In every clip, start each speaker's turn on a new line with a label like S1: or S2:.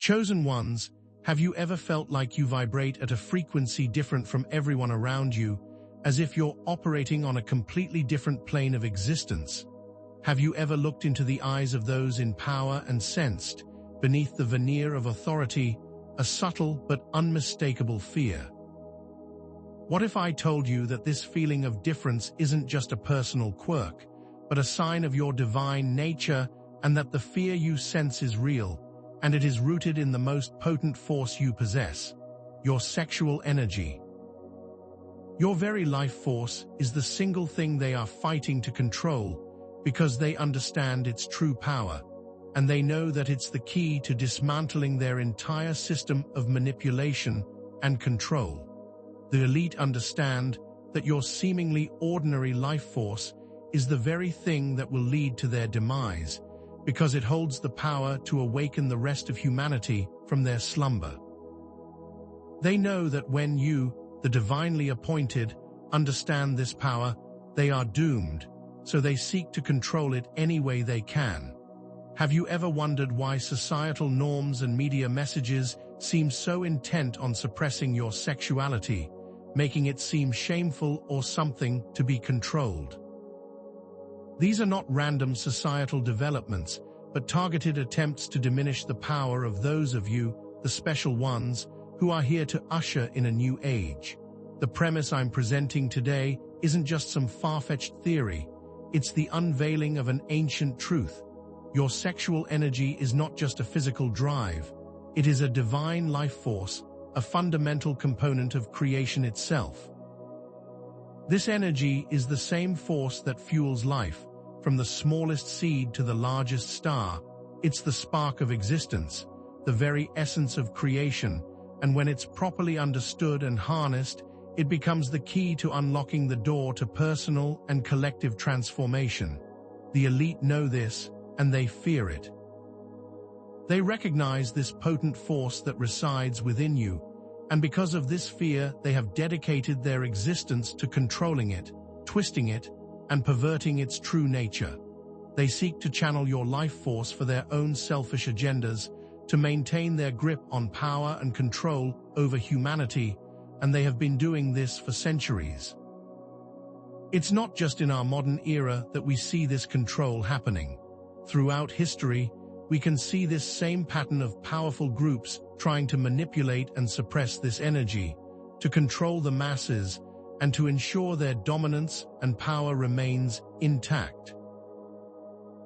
S1: Chosen ones, have you ever felt like you vibrate at a frequency different from everyone around you, as if you're operating on a completely different plane of existence? Have you ever looked into the eyes of those in power and sensed, beneath the veneer of authority, a subtle but unmistakable fear? What if I told you that this feeling of difference isn't just a personal quirk, but a sign of your divine nature, and that the fear you sense is real, and it is rooted in the most potent force you possess, your sexual energy? Your very life force is the single thing they are fighting to control, because they understand its true power, and they know that it's the key to dismantling their entire system of manipulation and control. The elite understand that your seemingly ordinary life force is the very thing that will lead to their demise, because it holds the power to awaken the rest of humanity from their slumber. They know that when you, the divinely appointed, understand this power, they are doomed, so they seek to control it any way they can. Have you ever wondered why societal norms and media messages seem so intent on suppressing your sexuality, making it seem shameful or something to be controlled? These are not random societal developments, but targeted attempts to diminish the power of those of you, the special ones, who are here to usher in a new age. The premise I'm presenting today isn't just some far-fetched theory, it's the unveiling of an ancient truth. Your sexual energy is not just a physical drive, it is a divine life force, a fundamental component of creation itself. This energy is the same force that fuels life, from the smallest seed to the largest star. It's the spark of existence, the very essence of creation, and when it's properly understood and harnessed, it becomes the key to unlocking the door to personal and collective transformation. The elite know this, and they fear it. They recognize this potent force that resides within you, and because of this fear, they have dedicated their existence to controlling it, twisting it, and perverting its true nature. They seek to channel your life force for their own selfish agendas, to maintain their grip on power and control over humanity, and they have been doing this for centuries. It's not just in our modern era that we see this control happening. Throughout history, we can see this same pattern of powerful groups trying to manipulate and suppress this energy, to control the masses, and to ensure their dominance and power remains intact.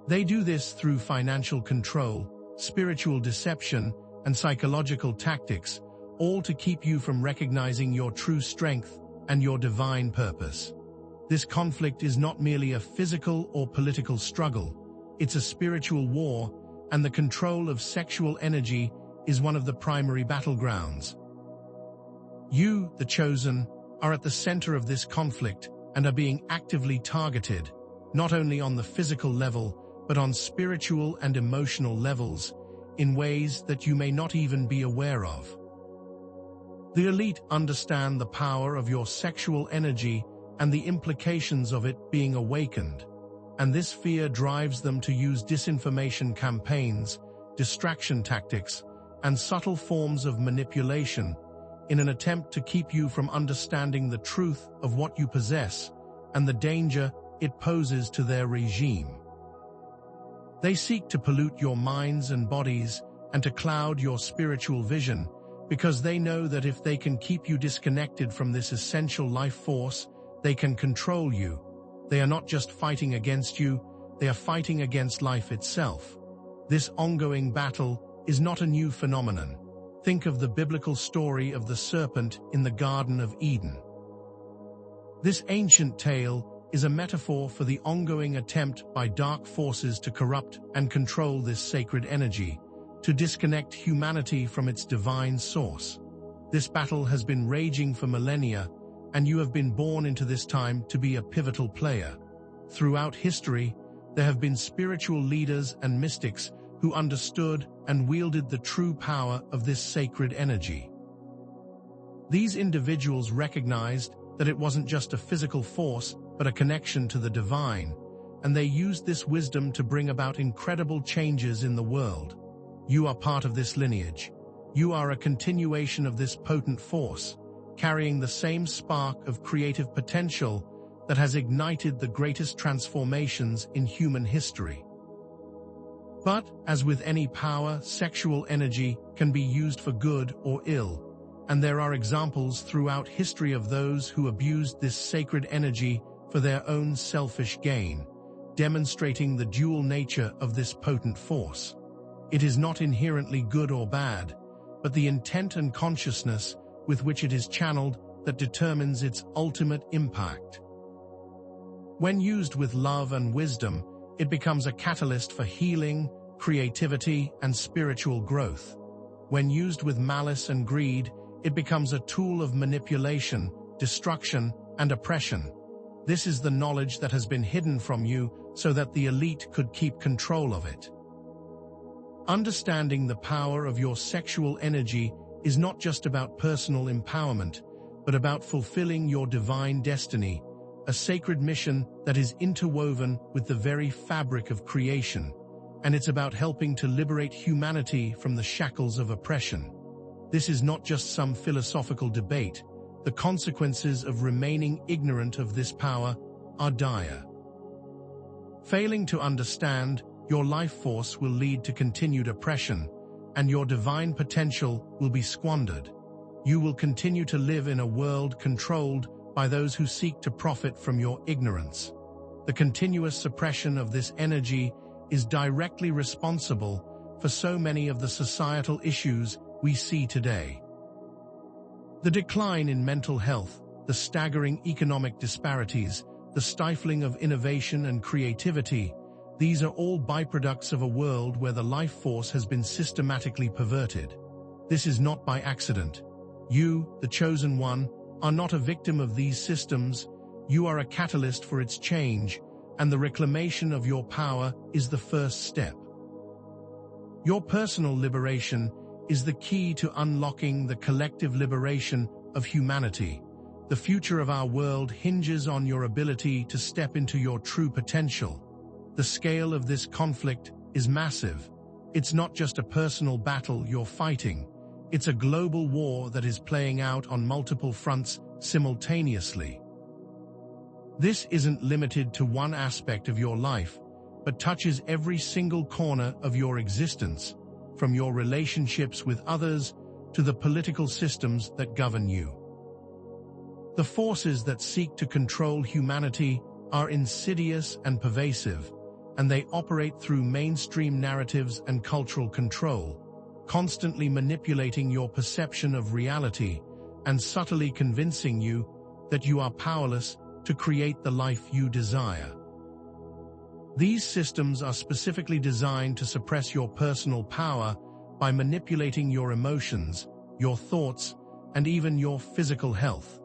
S1: They do this through financial control, spiritual deception, and psychological tactics, all to keep you from recognizing your true strength and your divine purpose. This conflict is not merely a physical or political struggle, it's a spiritual war, and the control of sexual energy is one of the primary battlegrounds. You, the chosen, are at the center of this conflict and are being actively targeted, not only on the physical level, but on spiritual and emotional levels, in ways that you may not even be aware of. The elite understand the power of your sexual energy and the implications of it being awakened, and this fear drives them to use disinformation campaigns, distraction tactics, and subtle forms of manipulation in an attempt to keep you from understanding the truth of what you possess and the danger it poses to their regime. They seek to pollute your minds and bodies and to cloud your spiritual vision, because they know that if they can keep you disconnected from this essential life force, they can control you. They are not just fighting against you, they are fighting against life itself. This ongoing battle is not a new phenomenon. Think of the biblical story of the serpent in the Garden of Eden. This ancient tale is a metaphor for the ongoing attempt by dark forces to corrupt and control this sacred energy, to disconnect humanity from its divine source. This battle has been raging for millennia, and you have been born into this time to be a pivotal player. Throughout history, there have been spiritual leaders and mystics who understood and wielded the true power of this sacred energy. These individuals recognized that it wasn't just a physical force, but a connection to the divine, and they used this wisdom to bring about incredible changes in the world. You are part of this lineage. You are a continuation of this potent force, carrying the same spark of creative potential that has ignited the greatest transformations in human history. But, as with any power, sexual energy can be used for good or ill, and there are examples throughout history of those who abused this sacred energy for their own selfish gain, demonstrating the dual nature of this potent force. It is not inherently good or bad, but the intent and consciousness with which it is channeled that determines its ultimate impact. When used with love and wisdom, it becomes a catalyst for healing, creativity, and spiritual growth. When used with malice and greed, it becomes a tool of manipulation, destruction, and oppression. This is the knowledge that has been hidden from you so that the elite could keep control of it. Understanding the power of your sexual energy is not just about personal empowerment, but about fulfilling your divine destiny, a sacred mission that is interwoven with the very fabric of creation, and it's about helping to liberate humanity from the shackles of oppression. This is not just some philosophical debate. The consequences of remaining ignorant of this power are dire. Failing to understand your life force will lead to continued oppression, and your divine potential will be squandered. You will continue to live in a world controlled by those who seek to profit from your ignorance. The continuous suppression of this energy is directly responsible for so many of the societal issues we see today. The decline in mental health, the staggering economic disparities, the stifling of innovation and creativity, these are all byproducts of a world where the life force has been systematically perverted. This is not by accident. You, the chosen one, are not a victim of these systems. You are a catalyst for its change, and the reclamation of your power is the first step. Your personal liberation is the key to unlocking the collective liberation of humanity. The future of our world hinges on your ability to step into your true potential. The scale of this conflict is massive. It's not just a personal battle you're fighting. It's a global war that is playing out on multiple fronts simultaneously. This isn't limited to one aspect of your life, but touches every single corner of your existence, from your relationships with others to the political systems that govern you. The forces that seek to control humanity are insidious and pervasive, and they operate through mainstream narratives and cultural control, constantly manipulating your perception of reality and subtly convincing you that you are powerless to create the life you desire. These systems are specifically designed to suppress your personal power by manipulating your emotions, your thoughts, and even your physical health.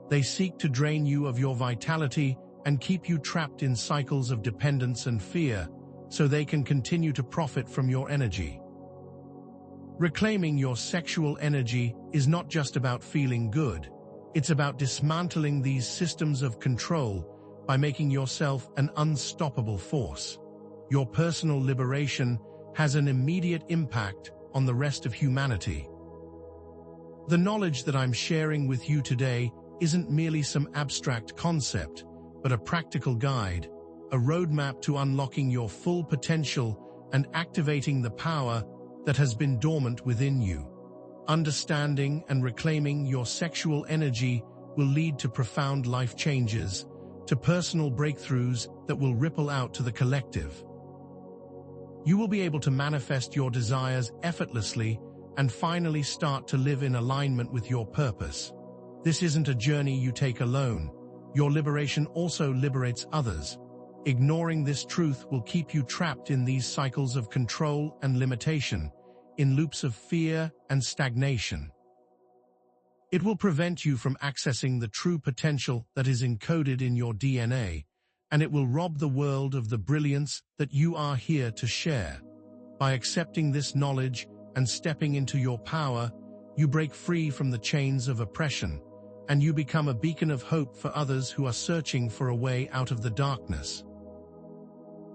S1: They seek to drain you of your vitality and keep you trapped in cycles of dependence and fear, so they can continue to profit from your energy. Reclaiming your sexual energy is not just about feeling good. It's about dismantling these systems of control by making yourself an unstoppable force. Your personal liberation has an immediate impact on the rest of humanity. The knowledge that I'm sharing with you today isn't merely some abstract concept, but a practical guide, a roadmap to unlocking your full potential and activating the power that has been dormant within you. Understanding and reclaiming your sexual energy will lead to profound life changes, to personal breakthroughs that will ripple out to the collective. You will be able to manifest your desires effortlessly and finally start to live in alignment with your purpose. This isn't a journey you take alone. Your liberation also liberates others. Ignoring this truth will keep you trapped in these cycles of control and limitation, in loops of fear and stagnation. It will prevent you from accessing the true potential that is encoded in your DNA, and it will rob the world of the brilliance that you are here to share. By accepting this knowledge and stepping into your power, you break free from the chains of oppression, and you become a beacon of hope for others who are searching for a way out of the darkness.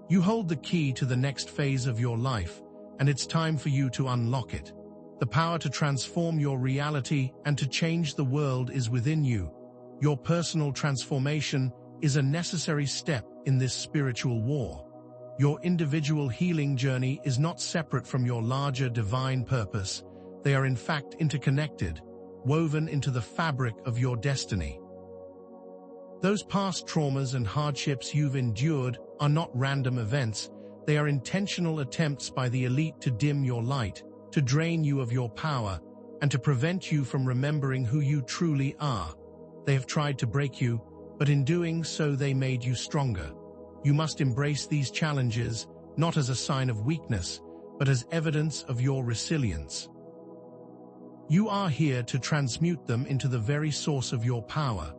S1: You hold the key to the next phase of your life, and it's time for you to unlock it. The power to transform your reality and to change the world is within you. Your personal transformation is a necessary step in this spiritual war. Your individual healing journey is not separate from your larger divine purpose. They are in fact interconnected, woven into the fabric of your destiny. Those past traumas and hardships you've endured are not random events. They are intentional attempts by the elite to dim your light, to drain you of your power, and to prevent you from remembering who you truly are. They have tried to break you, but in doing so they made you stronger. You must embrace these challenges, not as a sign of weakness, but as evidence of your resilience. You are here to transmute them into the very source of your power.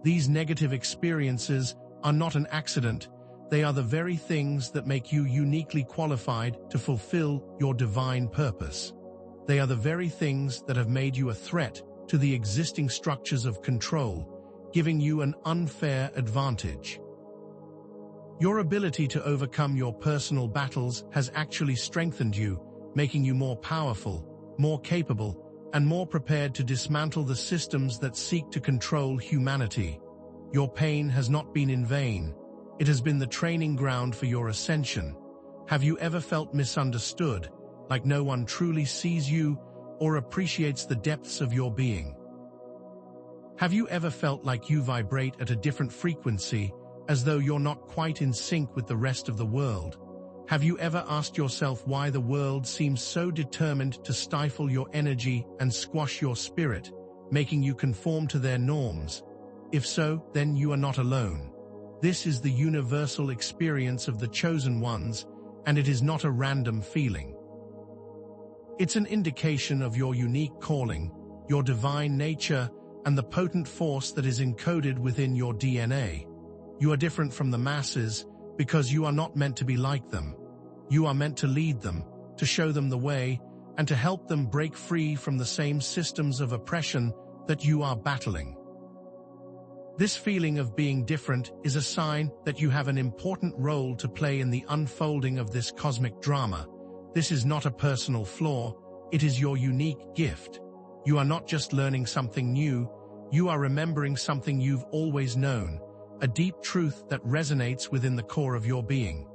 S1: These negative experiences are not an accident. They are the very things that make you uniquely qualified to fulfill your divine purpose. They are the very things that have made you a threat to the existing structures of control, giving you an unfair advantage. Your ability to overcome your personal battles has actually strengthened you, making you more powerful, more capable, and more prepared to dismantle the systems that seek to control humanity. Your pain has not been in vain. It has been the training ground for your ascension. Have you ever felt misunderstood, like no one truly sees you or appreciates the depths of your being? Have you ever felt like you vibrate at a different frequency, as though you're not quite in sync with the rest of the world? Have you ever asked yourself why the world seems so determined to stifle your energy and squash your spirit, making you conform to their norms? If so, then you are not alone. This is the universal experience of the chosen ones, and it is not a random feeling. It's an indication of your unique calling, your divine nature, and the potent force that is encoded within your DNA. You are different from the masses because you are not meant to be like them. You are meant to lead them, to show them the way, and to help them break free from the same systems of oppression that you are battling. This feeling of being different is a sign that you have an important role to play in the unfolding of this cosmic drama. This is not a personal flaw, it is your unique gift. You are not just learning something new, you are remembering something you've always known, a deep truth that resonates within the core of your being.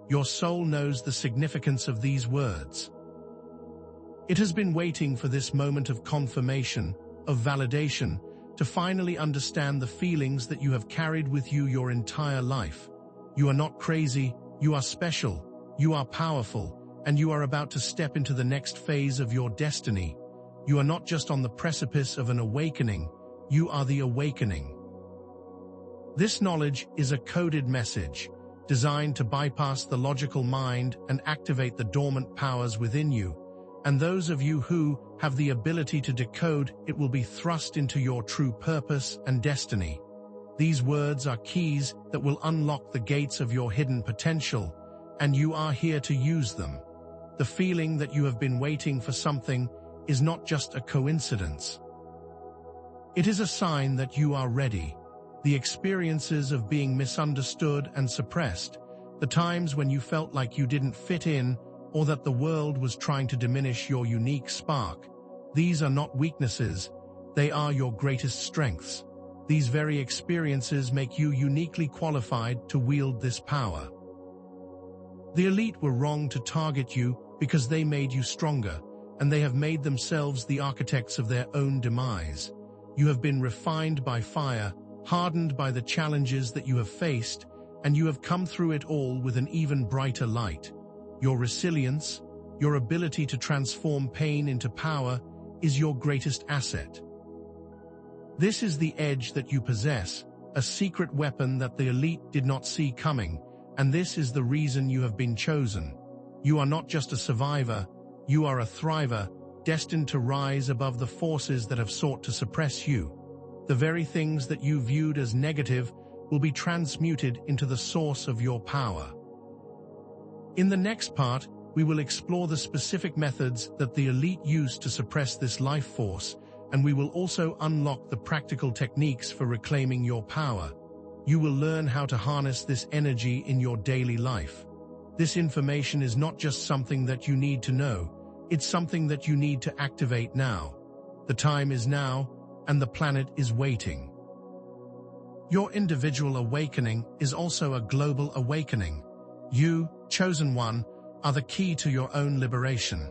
S1: Your soul knows the significance of these words. It has been waiting for this moment of confirmation, of validation, to finally understand the feelings that you have carried with you your entire life. You are not crazy, you are special, you are powerful, and you are about to step into the next phase of your destiny. You are not just on the precipice of an awakening, you are the awakening. This knowledge is a coded message, designed to bypass the logical mind and activate the dormant powers within you, and those of you who have the ability to decode it will be thrust into your true purpose and destiny. These words are keys that will unlock the gates of your hidden potential, and you are here to use them. The feeling that you have been waiting for something is not just a coincidence. It is a sign that you are ready. The experiences of being misunderstood and suppressed, the times when you felt like you didn't fit in or that the world was trying to diminish your unique spark, these are not weaknesses, they are your greatest strengths. These very experiences make you uniquely qualified to wield this power. The elite were wrong to target you because they made you stronger, and they have made themselves the architects of their own demise. You have been refined by fire, hardened by the challenges that you have faced, and you have come through it all with an even brighter light. Your resilience, your ability to transform pain into power, is your greatest asset. This is the edge that you possess, a secret weapon that the elite did not see coming, and this is the reason you have been chosen. You are not just a survivor, you are a thriver, destined to rise above the forces that have sought to suppress you. The very things that you viewed as negative will be transmuted into the source of your power. In the next part, we will explore the specific methods that the elite use to suppress this life force, and we will also unlock the practical techniques for reclaiming your power. You will learn how to harness this energy in your daily life. This information is not just something that you need to know, it's something that you need to activate now. The time is now, and the planet is waiting. Your individual awakening is also a global awakening. You, chosen one, are the key to your own liberation.